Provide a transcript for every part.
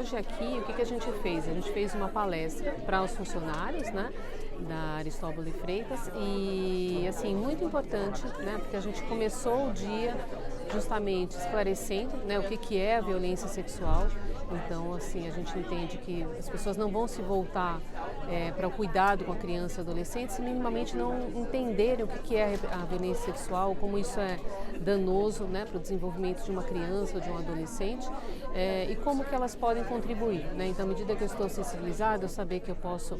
hoje aqui, o que a gente fez? A gente fez uma palestra para os funcionários, né, da Aristóbulo Freitas e, assim, muito importante, né, porque a gente começou o dia justamente esclarecendo, né, o que é a violência sexual. Então, assim, a gente entende que as pessoas não vão se voltar para o cuidado com a criança e adolescente se minimamente não entenderem o que é a violência sexual, como isso é danoso, né, para o desenvolvimento de uma criança ou de um adolescente e como que elas podem contribuir, né? Então, à medida que eu estou sensibilizada, eu saber que eu posso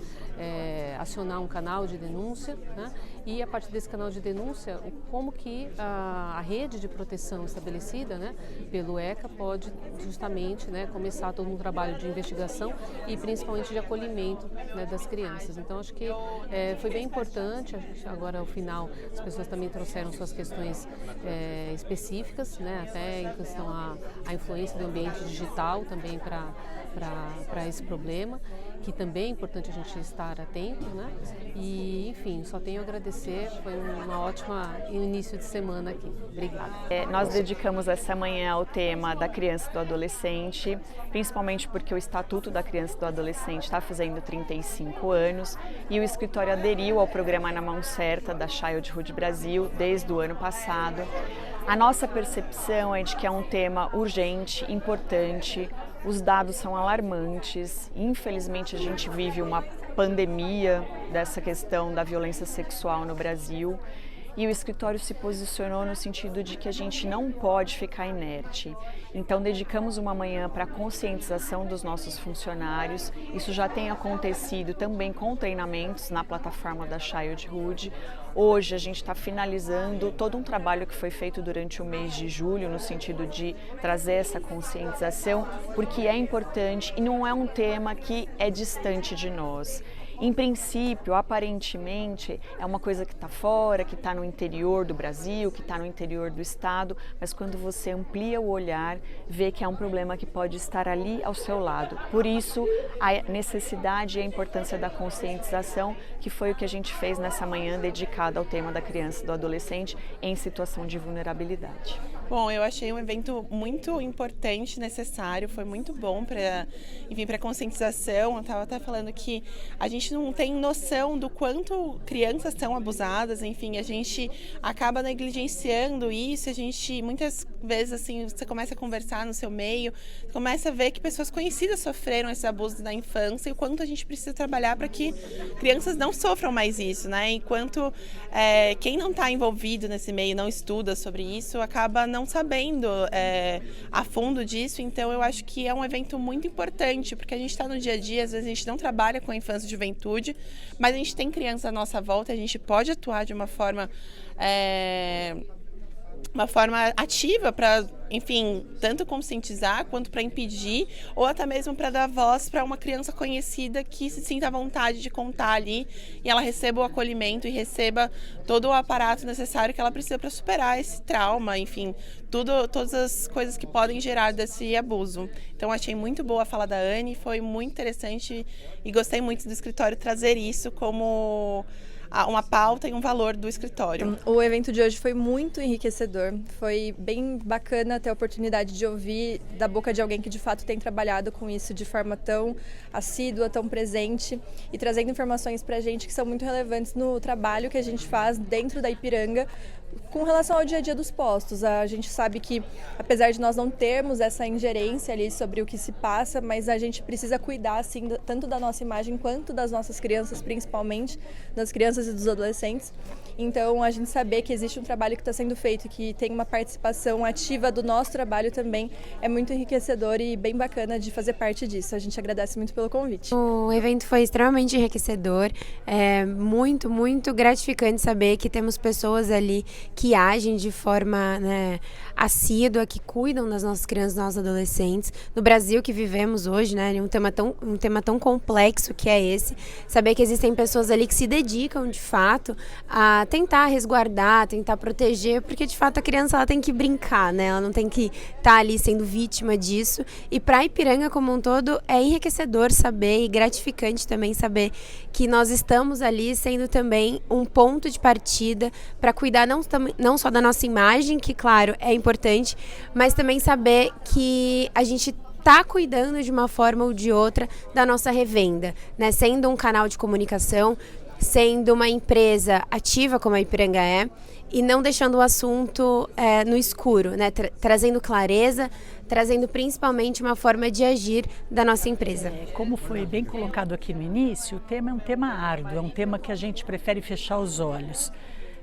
acionar um canal de denúncia, né? E a partir desse canal de denúncia, como que a rede de proteção estabelecida, né, pelo ECA pode justamente, né, começar todo um trabalho de investigação e principalmente de acolhimento, né, das crianças. Então, acho que foi bem importante. Agora, ao final, as pessoas também trouxeram suas questões específicas, né, até em questão à influência do ambiente digital também para esse problema, que também é importante a gente estar atento, né? E, enfim, só tenho a agradecer, foi uma ótima início de semana aqui. Obrigada. Nós dedicamos essa manhã ao tema da criança e do adolescente, principalmente porque o Estatuto da Criança e do Adolescente está fazendo 35 anos e o escritório aderiu ao programa Na Mão Certa da Childhood Brasil desde o ano passado. A nossa percepção é de que é um tema urgente, importante, os dados são alarmantes, infelizmente a gente vive uma pandemia dessa questão da violência sexual no Brasil e o escritório se posicionou no sentido de que a gente não pode ficar inerte. Então dedicamos uma manhã para a conscientização dos nossos funcionários, isso já tem acontecido também com treinamentos na plataforma da Childhood. Hoje a gente está finalizando todo um trabalho que foi feito durante o mês de julho no sentido de trazer essa conscientização, porque é importante e não é um tema que é distante de nós. Em princípio, aparentemente, é uma coisa que está fora, que está no interior do Brasil, que está no interior do estado, mas quando você amplia o olhar, vê que é um problema que pode estar ali ao seu lado. Por isso, a necessidade e a importância da conscientização, que foi o que a gente fez nessa manhã dedicada ao tema da criança e do adolescente em situação de vulnerabilidade. Bom, eu achei um evento muito importante, necessário, foi muito bom para conscientização. Eu estava até falando que a gente não tem noção do quanto crianças são abusadas, enfim, a gente acaba negligenciando isso, a gente muitas vezes, assim, você começa a conversar no seu meio, começa a ver que pessoas conhecidas sofreram esses abusos na infância e o quanto a gente precisa trabalhar para que crianças não sofram mais isso, né? Enquanto quem não está envolvido nesse meio, não estuda sobre isso, acaba não sabendo a fundo disso. Então eu acho que é um evento muito importante, porque a gente está no dia a dia, às vezes a gente não trabalha com a infância e juventude, mas a gente tem criança à nossa volta, a gente pode atuar de uma forma ativa para, enfim, tanto conscientizar quanto para impedir, ou até mesmo para dar voz para uma criança conhecida que se sinta à vontade de contar ali e ela receba o acolhimento e receba todo o aparato necessário que ela precisa para superar esse trauma, enfim, todas as coisas que podem gerar desse abuso. Então achei muito boa a fala da Anne, foi muito interessante e gostei muito do escritório trazer isso como uma pauta e um valor do escritório. O evento de hoje foi muito enriquecedor, foi bem bacana ter a oportunidade de ouvir da boca de alguém que de fato tem trabalhado com isso de forma tão assídua, tão presente e trazendo informações pra gente que são muito relevantes no trabalho que a gente faz dentro da Ipiranga com relação ao dia a dia dos postos. A gente sabe que, apesar de nós não termos essa ingerência ali sobre o que se passa, mas a gente precisa cuidar, assim, tanto da nossa imagem quanto das nossas crianças, principalmente das crianças e dos adolescentes. Então, a gente saber que existe um trabalho que está sendo feito e que tem uma participação ativa do nosso trabalho também é muito enriquecedor e bem bacana de fazer parte disso. A gente agradece muito pelo convite. O evento foi extremamente enriquecedor, muito, muito gratificante saber que temos pessoas ali que agem de forma, né, assídua, que cuidam das nossas crianças e dos nossos adolescentes. No Brasil que vivemos hoje, né, um tema tão complexo que é esse, saber que existem pessoas ali que se dedicam de fato a tentar resguardar, tentar proteger, porque de fato a criança ela tem que brincar, né, ela não tem que estar ali sendo vítima disso. E para a Ipiranga como um todo é enriquecedor saber e gratificante também saber que nós estamos ali sendo também um ponto de partida para cuidar não só da nossa imagem, que claro é importante, mas também saber que a gente está cuidando de uma forma ou de outra da nossa revenda, né? Sendo um canal de comunicação, sendo uma empresa ativa como a Ipiranga é, e não deixando o assunto no escuro, né? Trazendo clareza, trazendo principalmente uma forma de agir da nossa empresa. Como foi bem colocado aqui no início, o tema é um tema árduo, é um tema que a gente prefere fechar os olhos.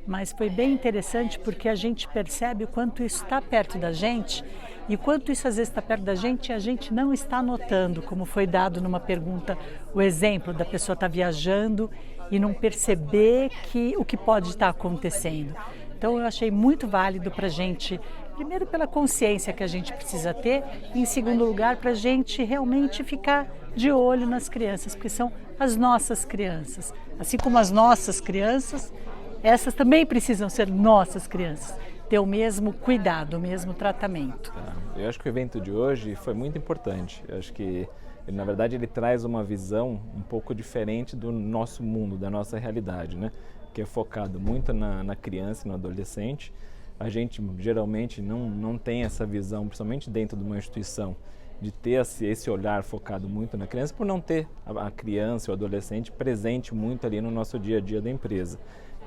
Mas foi bem interessante porque a gente percebe o quanto isso está perto da gente e quanto isso às vezes está perto da gente e a gente não está notando, como foi dado numa pergunta, o exemplo da pessoa estar viajando e não perceber o que pode estar acontecendo. Então eu achei muito válido para a gente, primeiro pela consciência que a gente precisa ter, e em segundo lugar para a gente realmente ficar de olho nas crianças, porque são as nossas crianças. Assim como as nossas crianças, essas também precisam ser nossas crianças, ter o mesmo cuidado, o mesmo tratamento. Eu acho que o evento de hoje foi muito importante. Eu acho que, na verdade, ele traz uma visão um pouco diferente do nosso mundo, da nossa realidade, né? Que é focado muito na criança e no adolescente. A gente geralmente não tem essa visão, principalmente dentro de uma instituição, de ter esse olhar focado muito na criança, por não ter a criança ou o adolescente presente muito ali no nosso dia a dia da empresa.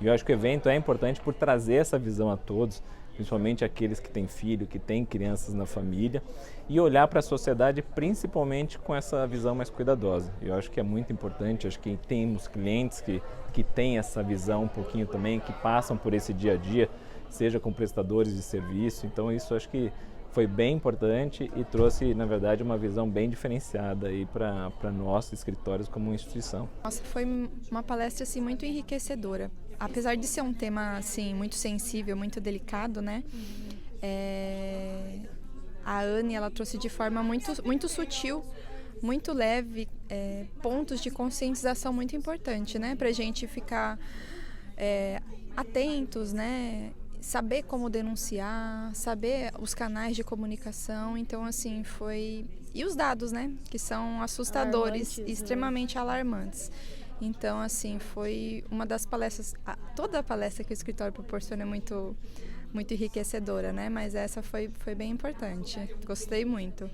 E eu acho que o evento é importante por trazer essa visão a todos, principalmente aqueles que têm filho, que têm crianças na família, e olhar para a sociedade principalmente com essa visão mais cuidadosa. Eu acho que é muito importante, acho que temos clientes que têm essa visão um pouquinho também, que passam por esse dia a dia, seja com prestadores de serviço, então isso acho que foi bem importante e trouxe, na verdade, uma visão bem diferenciada aí para nossos escritórios como instituição. Nossa, foi uma palestra assim, muito enriquecedora. Apesar de ser um tema assim, muito sensível, muito delicado, né? A Anne, ela trouxe de forma muito sutil, muito leve, pontos de conscientização muito importantes, né? Pra gente ficar atentos, né? Saber como denunciar, saber os canais de comunicação. Então, assim, foi... E os dados, né? Que são assustadores, extremamente alarmantes. Então, assim, foi uma das palestras... Toda a palestra que o escritório proporciona é muito enriquecedora, né? Mas essa foi bem importante. Gostei muito.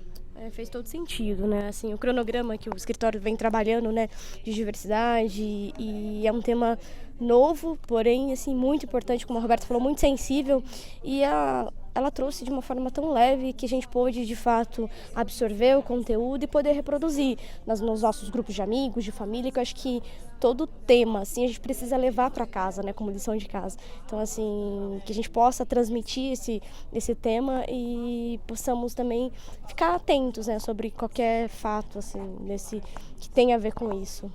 Fez todo sentido, né? Assim, o cronograma que o escritório vem trabalhando, né, de diversidade, e é um tema novo, porém, assim, muito importante, como a Roberta falou, muito sensível, e ela trouxe de uma forma tão leve que a gente pôde, de fato, absorver o conteúdo e poder reproduzir nos nossos grupos de amigos, de família, que eu acho que todo tema, assim, a gente precisa levar para casa, né, como lição de casa. Então, assim, que a gente possa transmitir esse tema e possamos também ficar atentos, né, sobre qualquer fato, assim, que tenha a ver com isso.